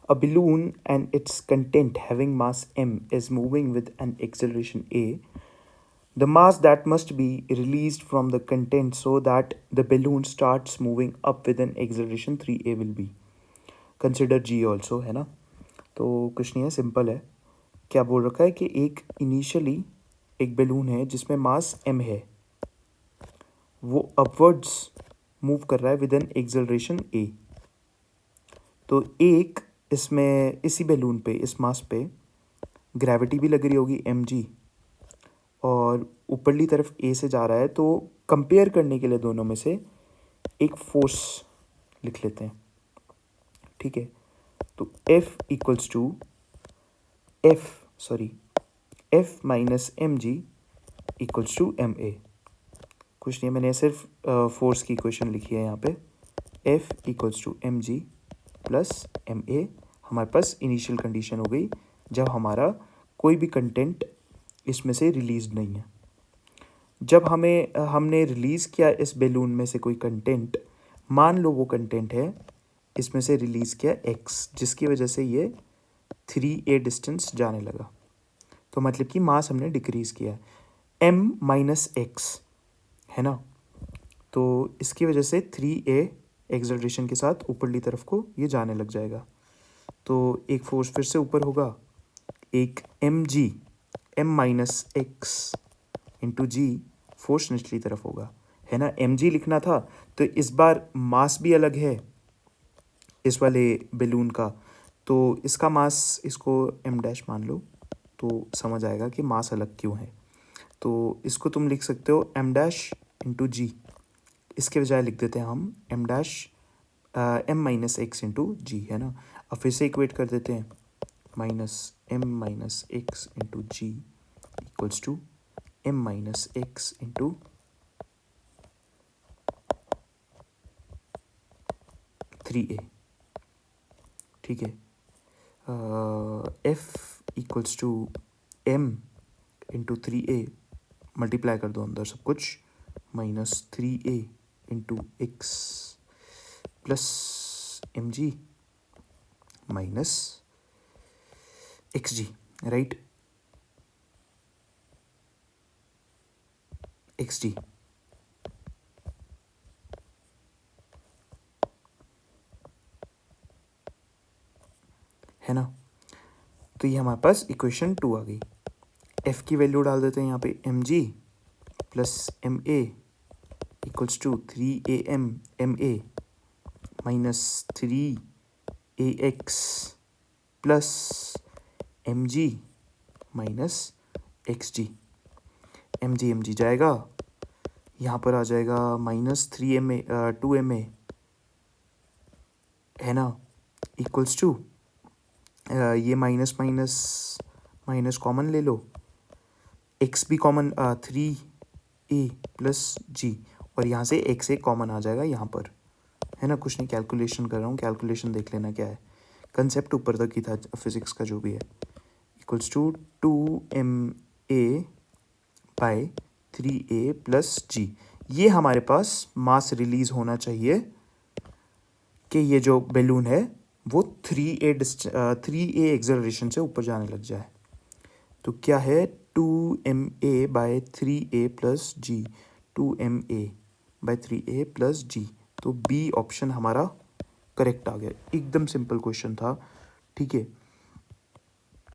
A balloon and its content having mass m is moving with an acceleration a. The mass that must be released from the content so that the balloon starts moving up with an acceleration 3a will be. Consider g also, है ना. तो कुछ नहीं है, simple है. क्या बोल रखा है कि एक इनिशियली एक बैलून है जिसमें मास m है, वो अपवर्ड्स मूव कर रहा है विद एन एक्सेलरेशन a. तो एक इसमें इसी बैलून पे, इस मास पे ग्रेविटी भी लग रही होगी mg, और ऊपरली तरफ a से जा रहा है. तो कंपेयर करने के लिए दोनों में से एक फोर्स लिख लेते हैं, ठीक है. तो F equals to F minus mg equals to ma. कुछ नहीं, मैंने सिर्फ फोर्स की इक्वेशन लिखी है यहाँ पे. F equals to mg plus ma. हमारे पास इनिशियल कंडीशन हो गई जब हमारा कोई भी कंटेंट इसमें से रिलीज नहीं है. जब हमने रिलीज़ किया इस बैलून में से कोई कंटेंट, मान लो वो कंटेंट है इसमें से रिलीज़ किया x, जिसकी वजह से ये 3a डिस्टेंस जाने लगा. तो मतलब कि मास हमने डिक्रीज़ किया है m माइनस एक्स, है ना. तो इसकी वजह से 3a एक्सेलरेशन के साथ ऊपरली तरफ को ये जाने लग जाएगा. तो एक फोर्स फिर से ऊपर होगा, एक m माइनस एक्स इंटू जी फोर्स निचली तरफ होगा, है ना. mg लिखना था, तो इस बार मास भी अलग है इस वाले बैलून का. तो इसका मास, इसको m डैश मान लो, तो समझ आएगा कि मास अलग क्यों है. तो इसको तुम लिख सकते हो m डैश इंटू जी. इसके बजाय लिख देते हैं हम m dash m minus x into g, है ना. अब फिर से इक्वेट कर देते हैं, minus m minus x into g equals to m minus x into 3a, ठीक है. F equals to m into 3a, multiply कर दो अंदर सब कुछ, minus 3a into x plus mg minus xg, right. xg, है ना. तो ये हमारे पास इक्वेशन 2 आ गई. f की वैल्यू डाल देते हैं यहाँ पे, mg plus ma equals to 3am ma minus 3ax plus mg minus xg. mg जाएगा, यहाँ पर आ जाएगा माइनस 3ma 2ma, है ना, इक्वल्स टू ये माइनस माइनस माइनस कॉमन ले लो, x भी कॉमन 3a प्लस जी, और यहाँ से x एक कॉमन आ जाएगा यहाँ पर, है ना. कुछ नहीं, कैलकुलेशन कर रहा हूँ, कैलकुलेशन देख लेना क्या है. कंसेप्ट ऊपर तक ही था फिजिक्स का जो भी है. Equals to 2ma by 3a plus g. ये हमारे पास मास रिलीज होना चाहिए कि ये जो बैलून है वो 3a एक्सेलरेशन से ऊपर जाने लग जाए. तो क्या है, 2ma by 3a plus ji, 2ma by 3a plus जी. तो बी ऑप्शन हमारा करेक्ट आ गया. एकदम सिंपल क्वेश्चन था, ठीक है.